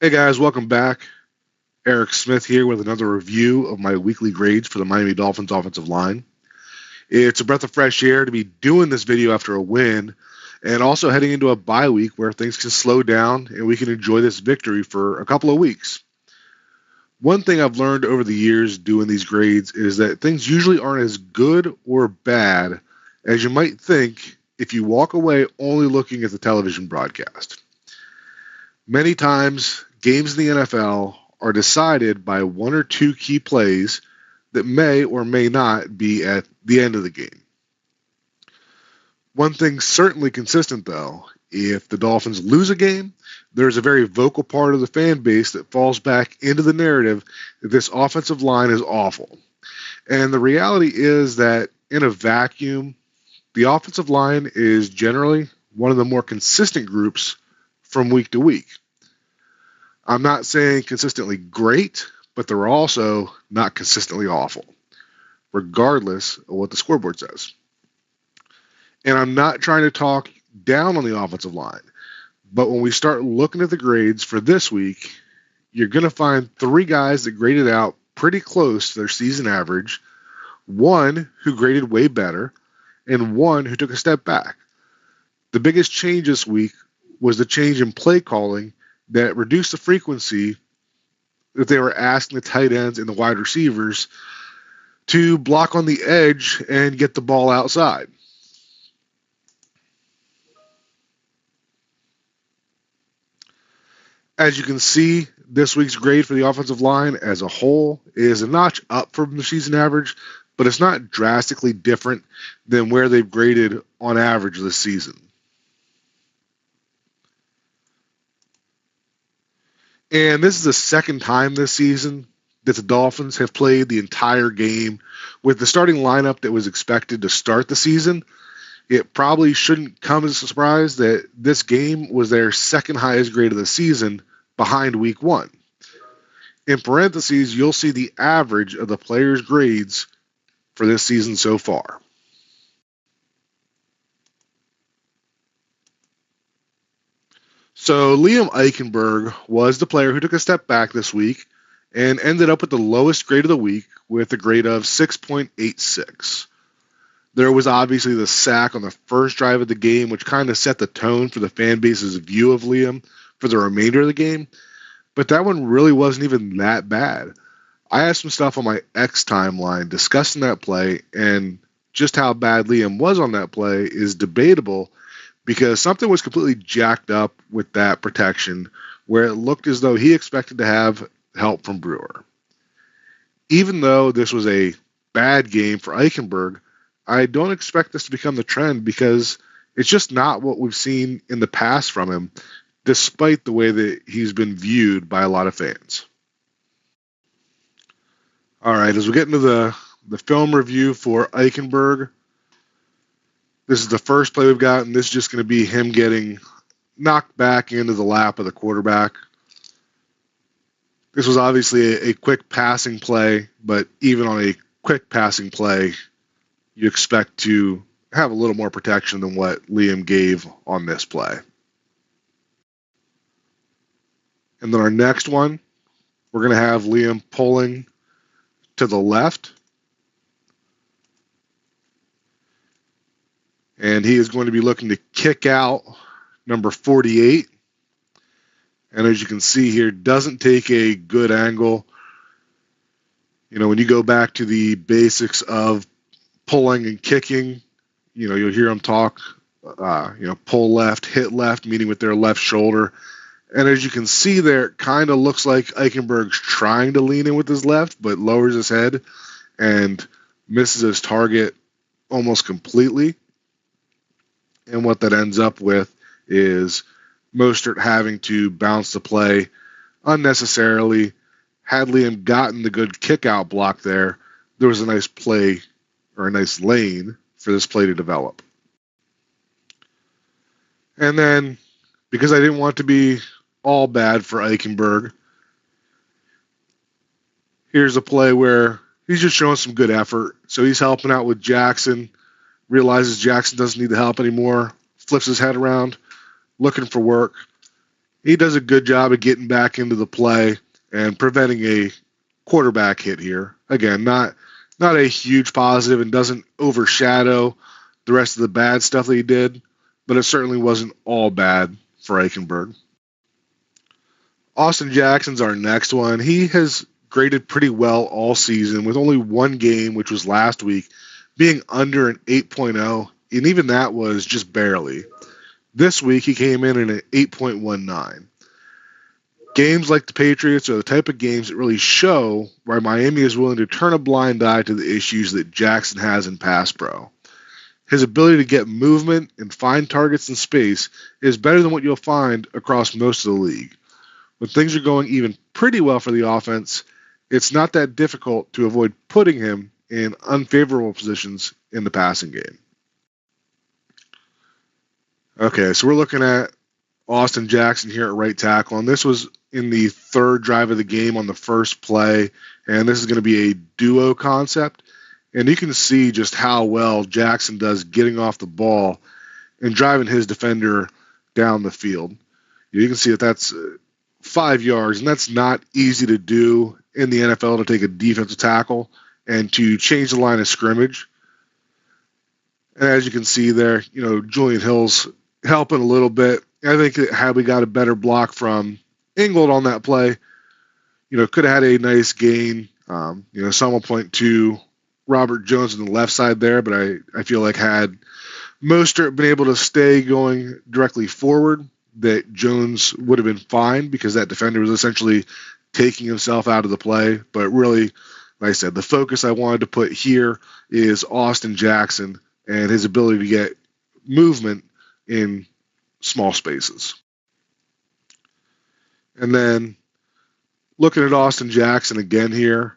Hey guys, welcome back. Eric Smith here with another review of my weekly grades for the Miami Dolphins offensive line. It's a breath of fresh air to be doing this video after a win and also heading into a bye week where things can slow down and we can enjoy this victory for a couple of weeks. One thing I've learned over the years doing these grades is that things usually aren't as good or bad as you might think if you walk away only looking at the television broadcast. Many times, games in the NFL are decided by one or two key plays that may or may not be at the end of the game. One thing's certainly consistent, though. If the Dolphins lose a game, there's a very vocal part of the fan base that falls back into the narrative that this offensive line is awful. And the reality is that in a vacuum, the offensive line is generally one of the more consistent groups from week to week. I'm not saying consistently great, but they're also not consistently awful, regardless of what the scoreboard says. And I'm not trying to talk down on the offensive line, but when we start looking at the grades for this week, you're going to find three guys that graded out pretty close to their season average, one who graded way better, and one who took a step back. The biggest change this week was the change in play calling that reduced the frequency that they were asking the tight ends and the wide receivers to block on the edge and get the ball outside. As you can see, this week's grade for the offensive line as a whole is a notch up from the season average, but it's not drastically different than where they've graded on average this season. And this is the second time this season that the Dolphins have played the entire game with the starting lineup that was expected to start the season. It probably shouldn't come as a surprise that this game was their second highest grade of the season behind week one. In parentheses, you'll see the average of the players' grades for this season so far. So Liam Eichenberg was the player who took a step back this week and ended up with the lowest grade of the week with a grade of 6.86. There was obviously the sack on the first drive of the game, which kind of set the tone for the fan base's view of Liam for the remainder of the game, but that one really wasn't even that bad. I have some stuff on my X timeline discussing that play, and just how bad Liam was on that play is debatable because something was completely jacked up with that protection where it looked as though he expected to have help from Brewer. Even though this was a bad game for Eichenberg, I don't expect this to become the trend because it's just not what we've seen in the past from him, despite the way that he's been viewed by a lot of fans. All right, as we get into the film review for Eichenberg, this is the first play we've got, and this is just going to be him getting knocked back into the lap of the quarterback. This was obviously a quick passing play, but even on a quick passing play, you expect to have a little more protection than what Liam gave on this play. And then our next one, we're going to have Liam pulling to the left. And he is going to be looking to kick out number 48. And as you can see here, doesn't take a good angle. You know, when you go back to the basics of pulling and kicking, you know, you'll hear them talk, pull left, hit left, meaning with their left shoulder. And as you can see there, it kind of looks like Eichenberg's trying to lean in with his left, but lowers his head and misses his target almost completely. And what that ends up with is Mostert having to bounce the play unnecessarily. Had Liam gotten the good kick-out block there, there was a nice play or a nice lane for this play to develop. And then, because I didn't want to be all bad for Eichenberg, here's a play where he's just showing some good effort. So he's helping out with Jackson, realizes Jackson doesn't need the help anymore, flips his head around, looking for work, He does a good job of getting back into the play and preventing a quarterback hit here. Again, not a huge positive and doesn't overshadow the rest of the bad stuff that he did, but it certainly wasn't all bad for Eichenberg. Austin Jackson's our next one. He has graded pretty well all season with only one game, which was last week, being under an 8.0, and even that was just barely. This week, he came in at an 8.19. Games like the Patriots are the type of games that really show why Miami is willing to turn a blind eye to the issues that Jackson has in pass pro. His ability to get movement and find targets in space is better than what you'll find across most of the league. When things are going even pretty well for the offense, it's not that difficult to avoid putting him in unfavorable positions in the passing game. Okay, so we're looking at Austin Jackson here at right tackle, and this was in the third drive of the game on the first play, and this is going to be a duo concept, and you can see just how well Jackson does getting off the ball and driving his defender down the field. You can see that that's 5 yards, and that's not easy to do in the NFL, to take a defensive tackle and to change the line of scrimmage. And as you can see there, Julian Hill's helping a little bit. I think that had we got a better block from England on that play, could have had a nice gain. Some will point to Robert Jones on the left side there, but I feel like had Mostert been able to stay going directly forward, that Jones would have been fine, because that defender was essentially taking himself out of the play. But really, like I said, the focus I wanted to put here is Austin Jackson and his ability to get movement in small spaces. And then looking at Austin Jackson again here,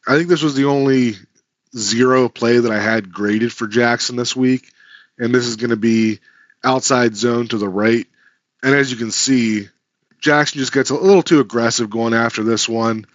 I think this was the only zero play that I had graded for Jackson this week, and this is going to be outside zone to the right. And as you can see, Jackson just gets a little too aggressive going after this one,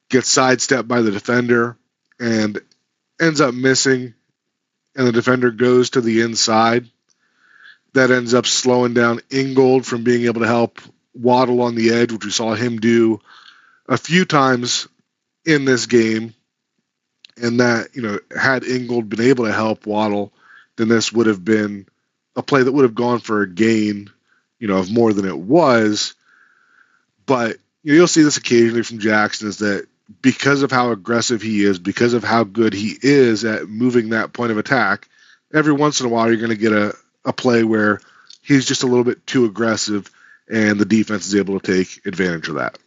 gets sidestepped by the defender, and ends up missing, and the defender goes to the inside. That ends up slowing down Ingold from being able to help Waddle on the edge, which we saw him do a few times in this game. And that, had Ingold been able to help Waddle, then this would have been a play that would have gone for a gain, of more than it was. But you'll see this occasionally from Jackson, is that because of how aggressive he is, because of how good he is at moving that point of attack, every once in a while you're going to get a play where he's just a little bit too aggressive, and the defense is able to take advantage of that.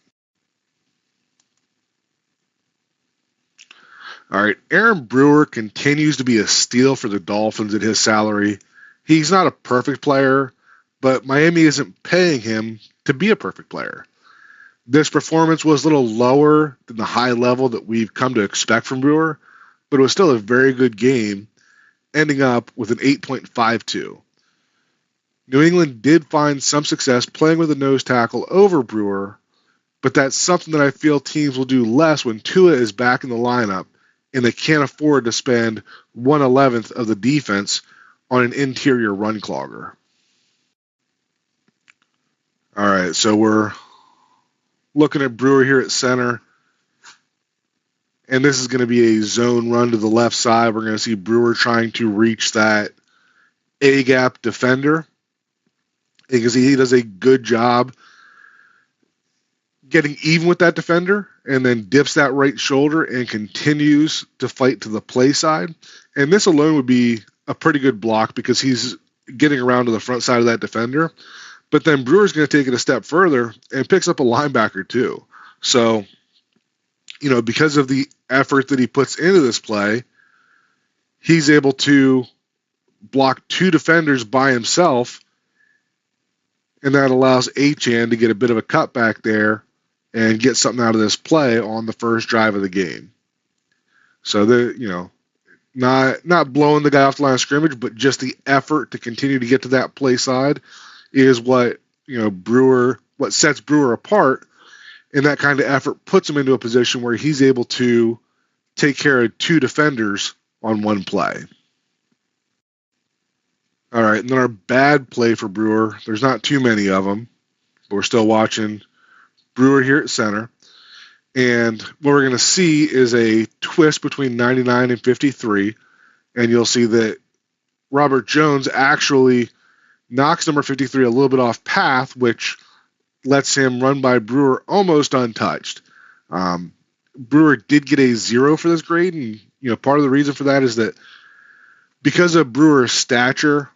All right, Aaron Brewer continues to be a steal for the Dolphins at his salary. He's not a perfect player, but Miami isn't paying him to be a perfect player. This performance was a little lower than the high level that we've come to expect from Brewer, but it was still a very good game, ending up with an 8.52. New England did find some success playing with a nose tackle over Brewer, but that's something that I feel teams will do less when Tua is back in the lineup and they can't afford to spend 1/11th of the defense on an interior run clogger. All right, so we're looking at Brewer here at center, and this is going to be a zone run to the left side. We're going to see Brewer trying to reach that A-gap defender, because he does a good job getting even with that defender, and then dips that right shoulder and continues to fight to the play side. And this alone would be a pretty good block, because he's getting around to the front side of that defender. But then Brewer's going to take it a step further and picks up a linebacker too. So, because of the effort that he puts into this play, he's able to block two defenders by himself, and that allows Achane to get a bit of a cutback there and get something out of this play on the first drive of the game. So not blowing the guy off the line of scrimmage, but just the effort to continue to get to that play side is what what sets Brewer apart, and that kind of effort puts him into a position where he's able to take care of two defenders on one play. All right, and then our bad play for Brewer, there's not too many of them. but we're still watching Brewer here at center. And what we're going to see is a twist between 99 and 53. And you'll see that Robert Jones actually knocks number 53 a little bit off path, which lets him run by Brewer almost untouched. Brewer did get a 0 for this grade, and part of the reason for that is that because of Brewer's stature,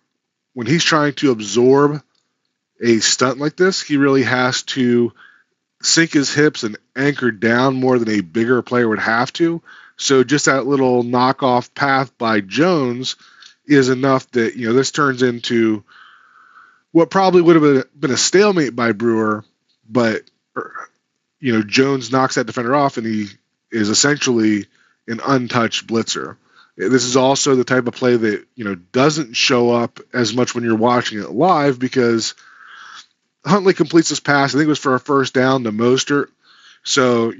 when he's trying to absorb a stunt like this, he really has to sink his hips and anchor down more than a bigger player would have to. So just that little knockoff path by Jones is enough that this turns into what probably would have been a stalemate by Brewer, but Jones knocks that defender off, and he is essentially an untouched blitzer. This is also the type of play that doesn't show up as much when you're watching it live, because Huntley completes this pass. I think it was for a first down to Mostert, so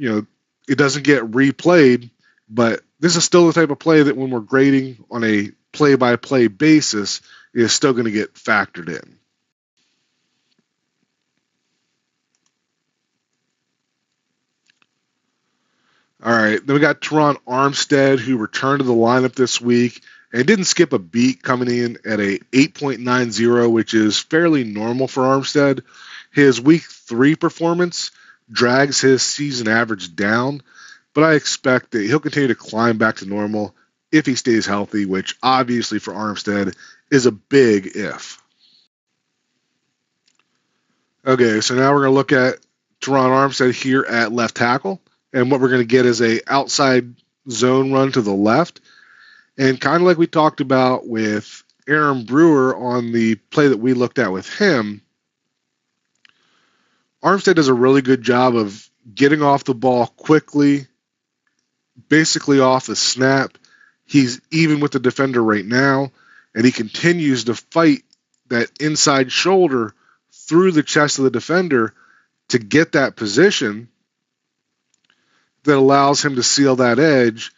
it doesn't get replayed. But this is still the type of play that when we're grading on a play-by-play basis is still going to get factored in. All right, then we got Teron Armstead, who returned to the lineup this week and didn't skip a beat, coming in at a 8.90, which is fairly normal for Armstead. His week 3 performance drags his season average down, but I expect that he'll continue to climb back to normal if he stays healthy, which obviously for Armstead is a big if. Okay, so now we're going to look at Teron Armstead here at left tackle. And what we're going to get is a outside zone run to the left. And kind of like we talked about with Aaron Brewer on the play that we looked at with him, Armstead does a really good job of getting off the ball quickly, basically off the snap. He's even with the defender right now, and he continues to fight that inside shoulder through the chest of the defender to get that position that allows him to seal that edge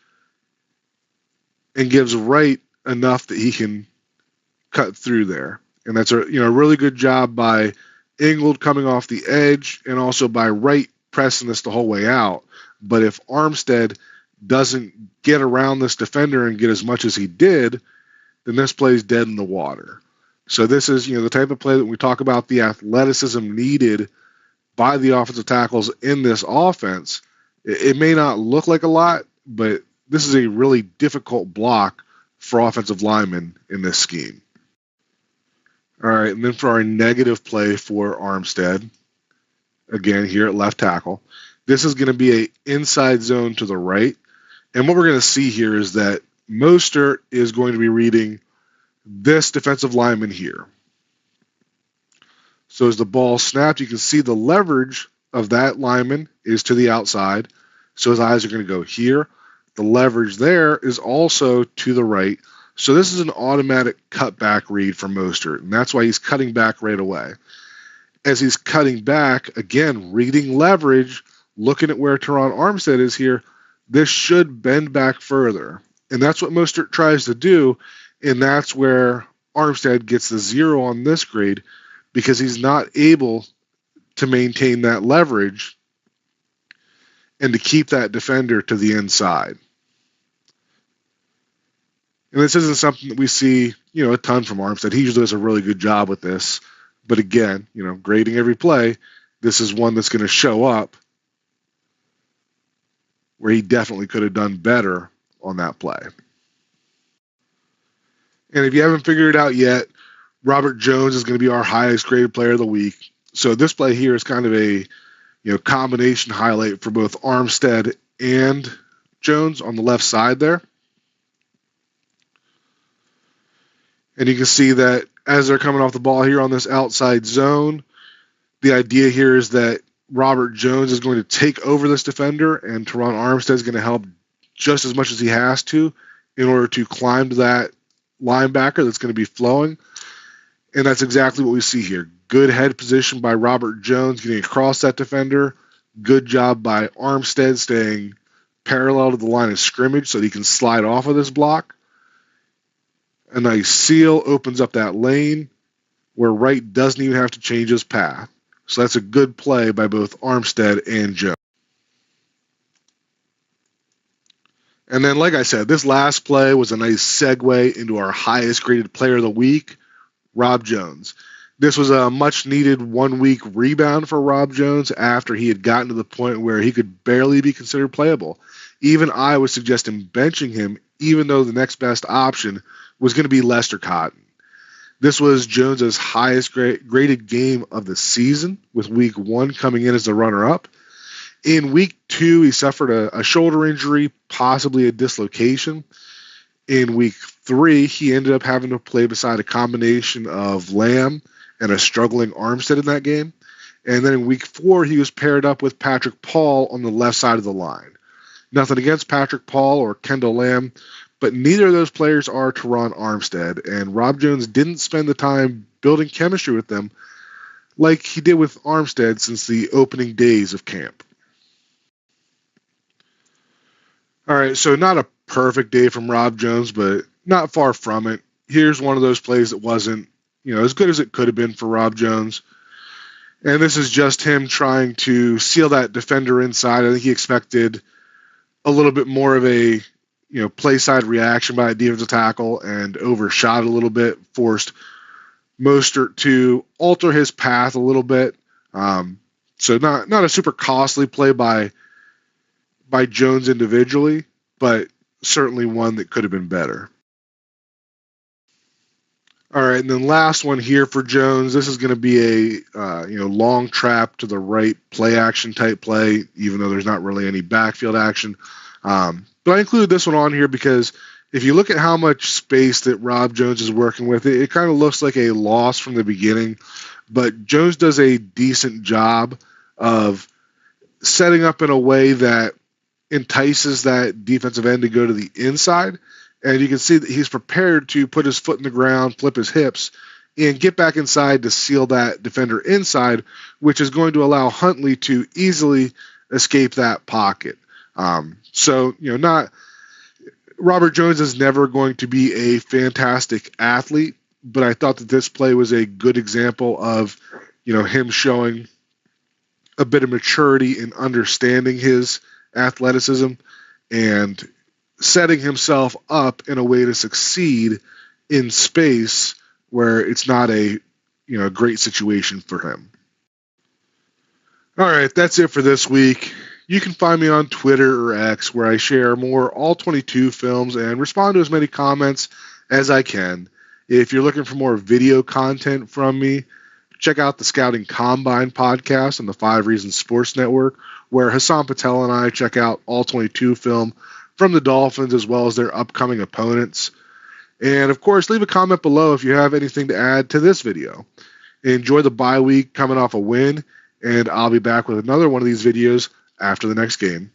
and gives Wright enough that he can cut through there. And that's a really good job by England coming off the edge, and also by Wright pressing this the whole way out. But if Armstead doesn't get around this defender and get as much as he did, then this play's dead in the water. So this is the type of play that we talk about, the athleticism needed by the offensive tackles in this offense. It may not look like a lot, but this is a really difficult block for offensive linemen in this scheme. All right, and then for our negative play for Armstead, again here at left tackle, this is going to be an inside zone to the right. And what we're going to see here is that Mostert is going to be reading this defensive lineman here. So as the ball snapped, you can see the leverage of that lineman is to the outside. So his eyes are going to go here. The leverage there is also to the right. So this is an automatic cutback read for Mostert, and that's why he's cutting back right away. As he's cutting back, again, reading leverage, looking at where Teron Armstead is here, this should bend back further. And that's what Mostert tries to do, and that's where Armstead gets the 0 on this grade, because he's not able to maintain that leverage and to keep that defender to the inside. And this isn't something that we see, a ton from Armstead. He usually does a really good job with this. But again, grading every play, this is one that's going to show up where he definitely could have done better on that play. And if you haven't figured it out yet, Robert Jones is going to be our highest graded player of the week. So this play here is kind of a combination highlight for both Armstead and Jones on the left side there. And you can see that as they're coming off the ball here on this outside zone, the idea here is that Robert Jones is going to take over this defender, and Teron Armstead is going to help just as much as he has to in order to climb to that linebacker that's going to be flowing. And that's exactly what we see here. Good head position by Robert Jones getting across that defender. Good job by Armstead staying parallel to the line of scrimmage so that he can slide off of this block. A nice seal opens up that lane where Wright doesn't even have to change his path. So that's a good play by both Armstead and Jones. And then, like I said, this last play was a nice segue into our highest graded player of the week, Rob Jones. This was a much needed 1 week rebound for Rob Jones after he had gotten to the point where he could barely be considered playable. Even I was suggesting benching him, even though the next best option was going to be Lester Cotton. This was Jones's highest graded game of the season, with week 1 coming in as the runner-up. In week 2, he suffered a shoulder injury, possibly a dislocation. In week 3, he ended up having to play beside a combination of Lamb and a struggling Armstead in that game. And then in week 4, he was paired up with Patrick Paul on the left side of the line. Nothing against Patrick Paul or Kendall Lamb, but neither of those players are Teron Armstead, and Rob Jones didn't spend the time building chemistry with them like he did with Armstead since the opening days of camp. All right, so not a perfect day from Rob Jones, but not far from it. Here's one of those plays that wasn't, as good as it could have been for Rob Jones. And this is just him trying to seal that defender inside. I think he expected a little bit more of a, play side reaction by a defensive tackle and overshot a little bit, forced Mostert to alter his path a little bit. So not a super costly play by Jones individually, but certainly one that could have been better. All right, and then last one here for Jones. This is going to be a long trap to the right play action type play, even though there's not really any backfield action. But I included this one on here because if you look at how much space that Rob Jones is working with, it kind of looks like a loss from the beginning. But Jones does a decent job of setting up in a way that entices that defensive end to go to the inside. And you can see that he's prepared to put his foot in the ground, flip his hips, and get back inside to seal that defender inside, which is going to allow Huntley to easily escape that pocket. Not Robert Jones is never going to be a fantastic athlete, but I thought that this play was a good example of, him showing a bit of maturity in understanding his athleticism and setting himself up in a way to succeed in space where it's not a great situation for him. All right, that's it for this week. You can find me on Twitter or X, where I share more All-22 films and respond to as many comments as I can. If you're looking for more video content from me, check out the Scouting Combine podcast on the 5 Reasons Sports Network, where Hassan Patel and I check out All-22 film from the Dolphins as well as their upcoming opponents. And, of course, leave a comment below if you have anything to add to this video. Enjoy the bye week coming off a win, and I'll be back with another one of these videos after the next game.